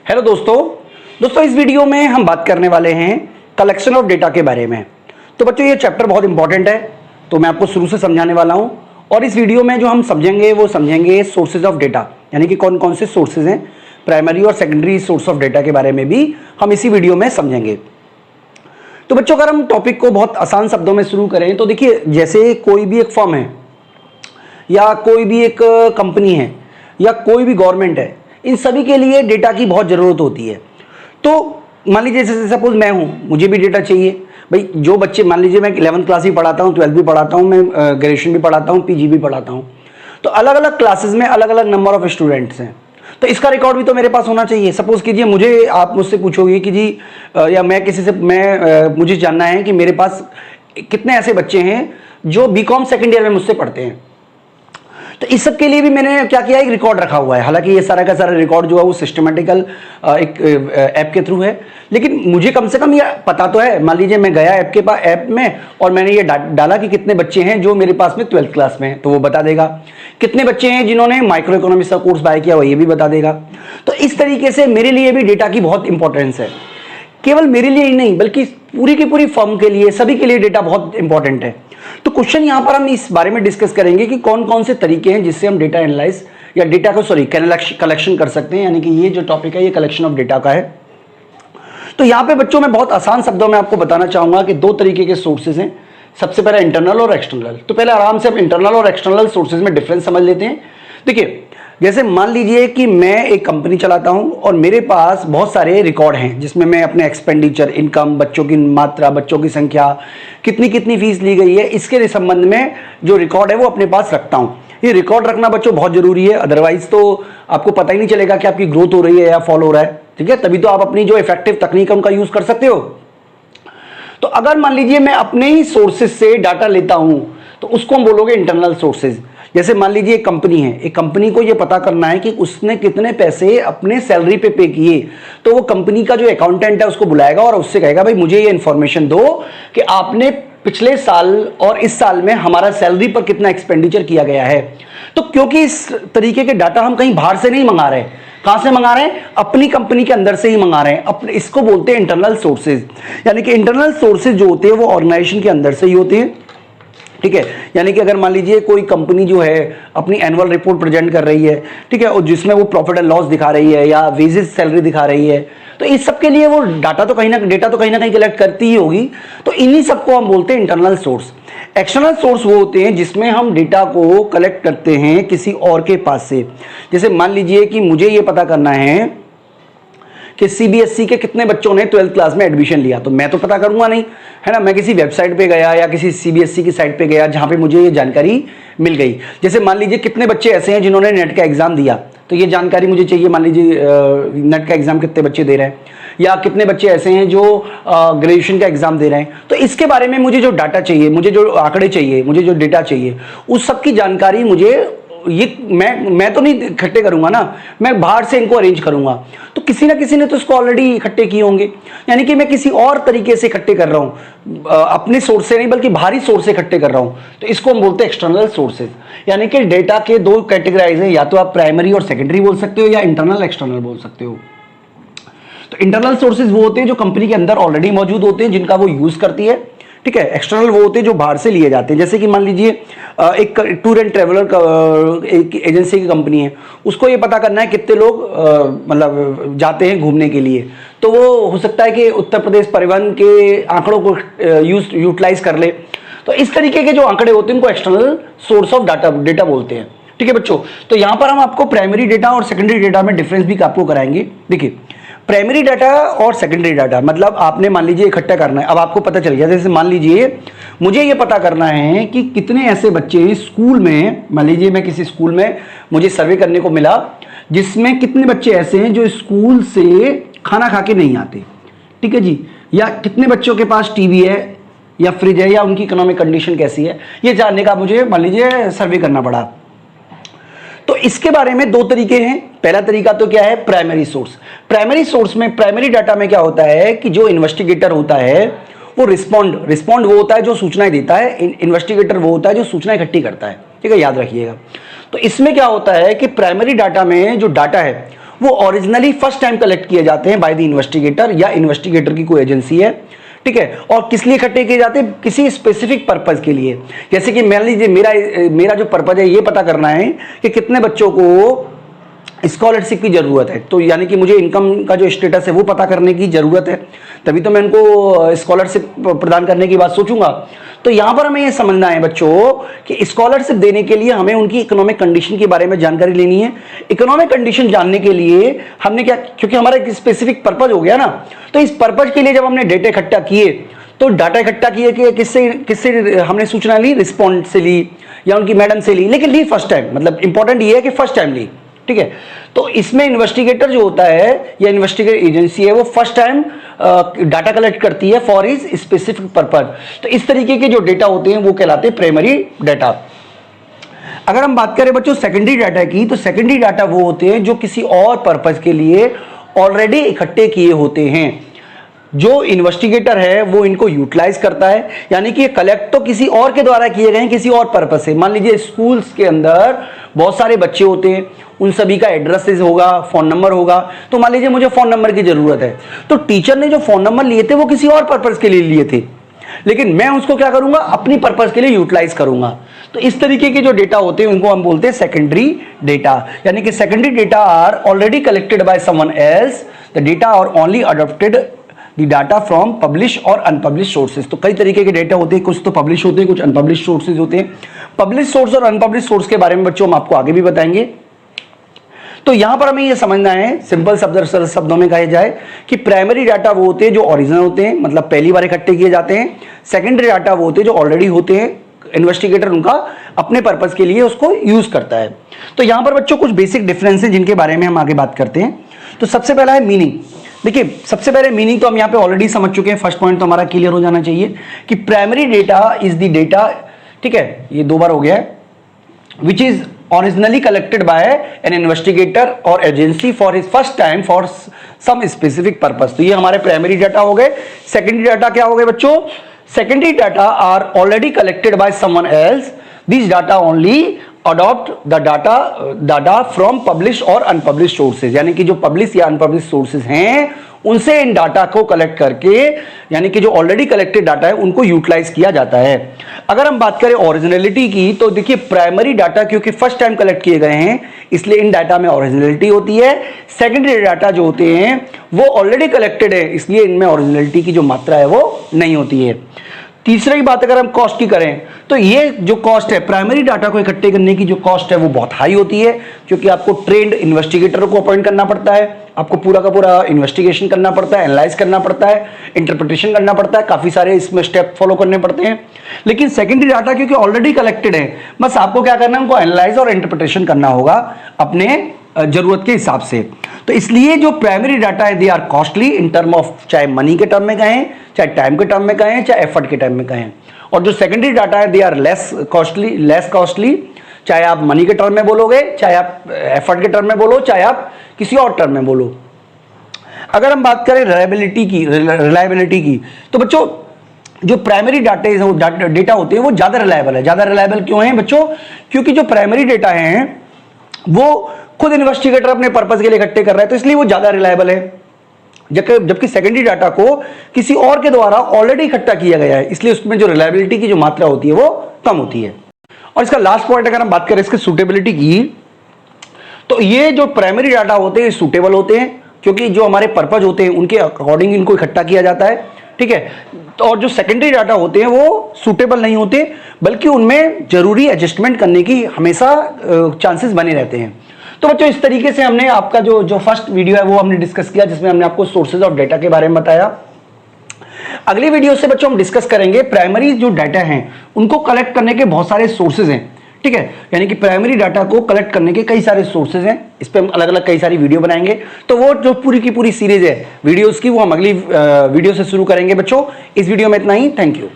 Hello दोस्तों इस video में हम बात करने वाले हैं कलेक्शन ऑफ डेटा के बारे में। तो बच्चों ये चैप्टर बहुत इंपॉर्टेंट है, तो मैं आपको शुरू से समझाने वाला हूं। और इस वीडियो में जो हम समझेंगे वो समझेंगे सोर्सेज ऑफ डेटा, यानी कि कौन कौन से सोर्सेज हैं, प्राइमरी और सेकेंडरी सोर्स ऑफ डेटा के बारे में भी हम इसी वीडियो में समझेंगे। तो बच्चों अगर हम टॉपिक को बहुत आसान शब्दों में शुरू करें तो देखिए, जैसे कोई भी एक फर्म है या कोई भी एक कंपनी है या कोई भी गवर्नमेंट है, इन सभी के लिए डेटा की बहुत ज़रूरत होती है। तो मान लीजिए जैसे सपोज मैं हूँ, मुझे भी डेटा चाहिए। भाई जो बच्चे, मान लीजिए मैं 11th क्लास भी पढ़ाता हूँ, 12th भी पढ़ाता हूँ, मैं ग्रेजुएशन भी पढ़ाता हूँ, पीजी भी पढ़ाता हूँ। तो अलग अलग क्लासेस में अलग अलग नंबर ऑफ स्टूडेंट्स हैं, तो इसका रिकॉर्ड भी तो मेरे पास होना चाहिए। सपोज कीजिए आप मुझसे पूछोगे कि जी या मैं किसी से मुझे जानना है कि मेरे पास कितने ऐसे बच्चे हैं जो बीकॉम सेकेंड ईयर में मुझसे पढ़ते हैं। तो इस सब के लिए भी मैंने क्या किया, एक रिकॉर्ड रखा हुआ है। हालांकि ये सारा का सारा रिकॉर्ड जो है वो सिस्टमेटिकल एक ऐप के थ्रू है, लेकिन मुझे कम से कम ये पता तो है। मान लीजिए मैं गया ऐप में और मैंने ये डाला कि कितने बच्चे हैं जो मेरे पास में 12th क्लास में हैं, तो वो बता देगा। कितने बच्चे हैं जिन्होंने माइक्रो इकोनॉमिक्स का कोर्स बाय किया, वो ये भी बता देगा। तो इस तरीके से मेरे लिए भी डेटा की बहुत इंपॉर्टेंस है। केवल मेरे लिए ही नहीं बल्कि पूरी की पूरी फर्म के लिए, सभी के लिए डेटा बहुत इंपॉर्टेंट है। तो क्वेश्चन यहां पर हम इस बारे में डिस्कस करेंगे कि कौन कौन से तरीके हैं जिससे हम डेटा एनालाइज या डेटा को कलेक्शन कर सकते हैं, यानी कि ये जो टॉपिक है ये कलेक्शन ऑफ डेटा का है। तो यहां पे बच्चों मैं बहुत आसान शब्दों में आपको बताना चाहूंगा कि दो तरीके के सोर्सेज हैं। सबसे पहले इंटरनल और एक्सटर्नल। तो पहले आराम से हम इंटरनल और एक्सटर्नल सोर्सेज में डिफरेंस समझ लेते हैं। देखिए, जैसे मान लीजिए कि मैं एक कंपनी चलाता हूं और मेरे पास बहुत सारे रिकॉर्ड हैं जिसमें मैं अपने एक्सपेंडिचर, इनकम, बच्चों की मात्रा, बच्चों की संख्या, कितनी फीस ली गई है, इसके संबंध में जो रिकॉर्ड है वो अपने पास रखता हूं। ये रिकॉर्ड रखना बच्चों बहुत जरूरी है, अदरवाइज तो आपको पता ही नहीं चलेगा कि आपकी ग्रोथ हो रही है या फॉल हो रहा है। ठीक है, तभी तो आप अपनी जो इफेक्टिव तकनीक है उनका यूज कर सकते हो। तो अगर मान लीजिए मैं अपने ही सोर्सेज से डाटा लेता हूं तो उसको हम बोलोगे इंटरनल सोर्सेज। जैसे मान लीजिए एक कंपनी है, एक कंपनी को यह पता करना है कि उसने कितने पैसे अपने सैलरी पे किए, तो वो कंपनी का जो अकाउंटेंट है उसको बुलाएगा और उससे कहेगा भाई मुझे ये इंफॉर्मेशन दो कि आपने पिछले साल और इस साल में हमारा सैलरी पर कितना एक्सपेंडिचर किया गया है। तो क्योंकि इस तरीके के डाटा हम कहीं बाहर से नहीं मंगा रहे, कहां से मंगा रहे हैं, अपनी कंपनी के अंदर से ही मंगा रहे हैं। अपने इसको बोलते हैं इंटरनल सोर्सेज। यानी कि इंटरनल सोर्सेज जो होते हैं वो ऑर्गेनाइजेशन के अंदर से ही होते हैं। ठीक है, यानी कि अगर मान लीजिए कोई कंपनी जो है अपनी एनुअल रिपोर्ट प्रेजेंट कर रही है, ठीक है, और जिसमें वो प्रॉफिट एंड लॉस दिखा रही है या वेजेस सैलरी दिखा रही है, तो इस सब के लिए वो डेटा तो कहीं ना कहीं कलेक्ट करती ही होगी। तो इन्हीं सबको हम बोलते हैं इंटरनल सोर्स। एक्सटर्नल सोर्स वो होते हैं जिसमें हम डेटा को कलेक्ट करते हैं किसी और के पास से। जैसे मान लीजिए कि मुझे ये पता करना है कि सीबीएसई के कितने बच्चों ने 12th क्लास में एडमिशन लिया, तो मैं तो पता करूंगा नहीं, है ना। मैं किसी वेबसाइट पे गया या किसी सीबीएसई की साइट पे गया जहां पे मुझे ये जानकारी मिल गई। जैसे मान लीजिए कितने बच्चे ऐसे हैं जिन्होंने नेट का एग्जाम दिया, तो ये जानकारी मुझे चाहिए। मान लीजिए नेट का एग्जाम कितने बच्चे दे रहे हैं, या कितने बच्चे ऐसे हैं जो ग्रेजुएशन का एग्जाम दे रहे हैं। तो इसके बारे में मुझे जो डाटा चाहिए, मुझे जो आंकड़े चाहिए, मुझे जो डेटा चाहिए, उस सब की जानकारी मुझे मैं तो नहीं इकट्ठे करूंगा ना, मैं बाहर से इनको अरेंज करूंगा। तो किसी ना किसी ने तो इसको ऑलरेडी इकट्ठे किए होंगे, यानी कि मैं किसी और तरीके से इकट्ठे कर रहा हूं, अपने सोर्स से नहीं बल्कि बाहरी सोर्स से इकट्ठे कर रहा हूं। तो इसको हम बोलते हैं एक्सटर्नल सोर्सेज। यानी कि डेटा के दो कैटेगराइज हैं, या तो आप प्राइमरी और सेकेंडरी बोल सकते हो या इंटरनल एक्सटर्नल बोल सकते हो। तो इंटरनल सोर्सेज वो होते हैं जो कंपनी के अंदर ऑलरेडी मौजूद होते हैं, जिनका वो यूज करती है। ठीक है, एक्सटर्नल वो होते हैं जो बाहर से लिए जाते हैं। जैसे कि मान लीजिए एक टूर एंड ट्रेवलर एक एजेंसी की कंपनी है, उसको ये पता करना है कितने लोग मतलब जाते हैं घूमने के लिए, तो वो हो सकता है कि उत्तर प्रदेश परिवहन के आंकड़ों को यूटिलाइज कर ले। तो इस तरीके के जो आंकड़े होते हैं उनको एक्सटर्नल सोर्स ऑफ डेटा बोलते हैं। ठीक है बच्चों, तो यहां पर हम आपको प्राइमरी डेटा और सेकेंडरी डेटा में डिफरेंस भी आपको कराएंगे। देखिए, प्राइमरी डाटा और सेकेंडरी डाटा मतलब आपने मान लीजिए इकट्ठा करना है। अब आपको पता चल गया, जैसे मान लीजिए मुझे ये पता करना है कि कितने ऐसे बच्चे स्कूल में, मान लीजिए मैं किसी स्कूल में, मुझे सर्वे करने को मिला जिसमें कितने बच्चे ऐसे हैं जो स्कूल से खाना खा के नहीं आते। ठीक है जी, या कितने बच्चों के पास टीवी है या फ्रिज है या उनकी इकोनॉमिक कंडीशन कैसी है, ये जानने का मुझे मान लीजिए सर्वे करना पड़ा। तो इसके बारे में दो तरीके हैं। पहला तरीका तो क्या है, प्राइमरी सोर्स। प्राइमरी सोर्स में, प्राइमरी डाटा में क्या होता है कि जो इन्वेस्टिगेटर होता है वो रिस्पॉन्ड वो होता है जो सूचनाएं देता है, इन्वेस्टिगेटर वो होता है जो सूचनाएं इकट्ठी करता है। ठीक है, याद रखिएगा। तो इसमें क्या होता है कि प्राइमरी डाटा में जो डाटा है वो ओरिजिनली फर्स्ट टाइम कलेक्ट किए जाते हैं बाय द इन्वेस्टिगेटर या इन्वेस्टिगेटर की कोई एजेंसी है, ठीक है। और किस लिए इकट्ठे किए जाते हैं? किसी स्पेसिफिक पर्पज के लिए। जैसे कि मान लीजिए मेरा जो पर्पज है ये पता करना है कि कितने बच्चों को स्कॉलरशिप की जरूरत है, तो यानी कि मुझे इनकम का जो स्टेटस है वो पता करने की जरूरत है, तभी तो मैं उनको स्कॉलरशिप प्रदान करने की बात सोचूंगा। तो यहां पर हमें ये समझना है बच्चों कि स्कॉलरशिप देने के लिए हमें उनकी इकोनॉमिक कंडीशन के बारे में जानकारी लेनी है। इकोनॉमिक कंडीशन जानने के लिए हमने क्या, क्योंकि हमारा एक स्पेसिफिक पर्पज हो गया ना, तो इस पर्पज के लिए जब हमने डेटा इकट्ठा किए तो डाटा इकट्ठा किए कि किससे किससे हमने सूचना ली, रिस्पॉन्ड से ली या उनकी मैडम से ली, लेकिन ली फर्स्ट टाइम, मतलब इंपॉर्टेंट ये है कि फर्स्ट टाइम ली, ठीक है। तो इसमें इन्वेस्टिगेटर जो होता है या इन्वेस्टिगेट एजेंसी है वो फर्स्ट टाइम डाटा कलेक्ट करती है फॉर इज स्पेसिफिक पर्पज। तो इस तरीके के जो डेटा होते हैं वो कहलाते हैं प्राइमरी डाटा। अगर हम बात करें बच्चों सेकेंडरी डाटा की, तो सेकेंडरी डाटा वो होते हैं जो किसी और पर्पज के लिए ऑलरेडी इकट्ठे किए होते हैं। जो इन्वेस्टिगेटर है वो इनको यूटिलाइज करता है, यानी कि ये कलेक्ट तो किसी और के द्वारा किए गए हैं किसी और पर्पज से। मान लीजिए स्कूल्स के अंदर बहुत सारे बच्चे होते हैं, उन सभी का एड्रेस होगा, फोन नंबर होगा, तो मान लीजिए मुझे फोन नंबर की जरूरत है, तो टीचर ने जो फोन नंबर लिए थे वो किसी और पर्पज के लिए लिए थे, लेकिन मैं उसको क्या करूंगा, अपनी पर्पज के लिए यूटिलाइज करूंगा। तो इस तरीके के जो डेटा होते हैं उनको हम बोलते हैं सेकेंडरी डेटा, यानी कि secondary data are already collected by someone else, the data are only adopted the data from publish और अनपब्लिश सोर्सेज। तो कई तरीके के डेटा होते हैं, कुछ तो पब्लिश होते हैं, कुछ अनपब्लिश सोर्सेज होते हैं। पब्लिश सोर्स और अनपब्लिश सोर्स के बारे में बच्चों हम आपको आगे भी बताएंगे। तो यहां पर हमें यह समझना है, सिंपल शब्दों में कहा जाए कि प्राइमरी डाटा वो होते हैं जो ओरिजिनल होते हैं, मतलब पहली बार इकट्ठे किए जाते हैं। सेकेंडरी डाटा वो होते हैं जो ऑलरेडी होते हैं, इन्वेस्टिगेटर उनका अपने पर्पज के लिए उसको यूज करता है। तो यहां पर बच्चों कुछ बेसिक डिफरेंस हैं जिनके बारे में हम आगे बात करते हैं। तो सबसे पहला है मीनिंग। देखिए सबसे पहले मीनिंग तो हम यहाँ पे ऑलरेडी समझ चुके हैं, फर्स्ट पॉइंट तो हमारा क्लियर हो जाना चाहिए कि primary data is the data, ठीक है, ये दो बार हो गया है, which is originally collected by an investigator or agency for his first time for some specific purpose। तो ये हमारे प्राइमरी डाटा हो गए। सेकेंडरी डाटा क्या हो गए बच्चों? Secondary data are already collected by someone else, this data only adopt the data from publish और अनपब्लिश सोर्सेज, यानी कि जो पब्लिश या अनपब्लिश सोर्सेज हैं उनसे इन डाटा को कलेक्ट करके, यानी कि जो ऑलरेडी कलेक्टेड डाटा है उनको यूटिलाइज किया जाता है। अगर हम बात करें ओरिजिनलिटी की, तो देखिए प्राइमरी डाटा क्योंकि फर्स्ट टाइम कलेक्ट किए गए हैं इसलिए इन डाटा में ओरिजिनलिटी होती है। सेकेंडरी डाटा जो होते हैं वो ऑलरेडी कलेक्टेड है इसलिए इनमें ओरिजिनलिटी की जो मात्रा है वो नहीं होती है। तीसरी बात अगर हम कॉस्ट की करें तो ये जो कॉस्ट है प्राइमरी डाटा को इकट्ठे करने की, जो कॉस्ट है वो बहुत हाई होती है, क्योंकि आपको ट्रेंड इन्वेस्टिगेटर को अपॉइंट करना पड़ता है, आपको पूरा का पूरा इन्वेस्टिगेशन करना पड़ता है, एनालाइज करना पड़ता है, इंटरप्रिटेशन करना पड़ता है, काफी सारे इसमें स्टेप फॉलो करने पड़ते हैं। लेकिन सेकेंडरी डाटा क्योंकि ऑलरेडी कलेक्टेड है, बस आपको क्या करना है, उनको एनालाइज और इंटरप्रिटेशन करना होगा अपने जरूरत के हिसाब से। तो इसलिए जो प्राइमरी डाटा है they are costly in term of, चाहे मनी के टर्म में कहें, चाहे टाइम के टर्म में कहें, चाहे एफर्ट के टर्म में कहें। और जो सेकेंडरी डाटा है दे आर लेस कॉस्टली, चाहे आप मनी के टर्म में बोलोगे, चाहे आप एफर्ट के टर्म में बोलो, चाहे आप किसी और टर्म में बोलो। अगर हम बात करें रिलायबिलिटी की, तो बच्चों जो प्राइमरी डेटा होते हैं वो ज्यादा रिलायबल है। ज्यादा रिलायबल क्यों है बच्चों? क्योंकि जो प्राइमरी डेटा है वो खुद इन्वेस्टिगेटर अपने पर्पज के लिए इकट्ठे कर रहा है, तो इसलिए वो ज्यादा रिलायबल है, जबकि सेकेंडरी डाटा को किसी और के द्वारा ऑलरेडी इकट्ठा किया गया है, इसलिए उसमें जो रिलायबिलिटी की जो मात्रा होती है वो कम होती है। और इसका लास्ट पॉइंट अगर हम बात करें इसकी सूटेबिलिटी की, तो ये जो प्राइमरी डाटा होते हैं सूटेबल होते हैं, क्योंकि जो हमारे पर्पज होते हैं उनके अकॉर्डिंग इनको इकट्ठा किया जाता है, ठीक है। तो और जो सेकेंडरी डाटा होते हैं वो सूटेबल नहीं होते, बल्कि उनमें जरूरी एडजस्टमेंट करने की हमेशा चांसेस बने रहते हैं। तो बच्चों इस तरीके से हमने आपका जो फर्स्ट वीडियो है वो हमने डिस्कस किया, जिसमें हमने आपको सोर्सेज ऑफ डेटा के बारे में बताया। अगली वीडियो से बच्चों हम डिस्कस करेंगे प्राइमरी जो डाटा हैं उनको कलेक्ट करने के बहुत सारे सोर्सेज हैं, ठीक है, यानी कि प्राइमरी डाटा को कलेक्ट करने के कई सारे सोर्सेज हैं। इस पे हम अलग अलग कई सारी वीडियो बनाएंगे, तो वो जो पूरी की पूरी सीरीज है वीडियोस की वो हम अगली वीडियो से शुरू करेंगे बच्चों। इस वीडियो में इतना ही, थैंक यू।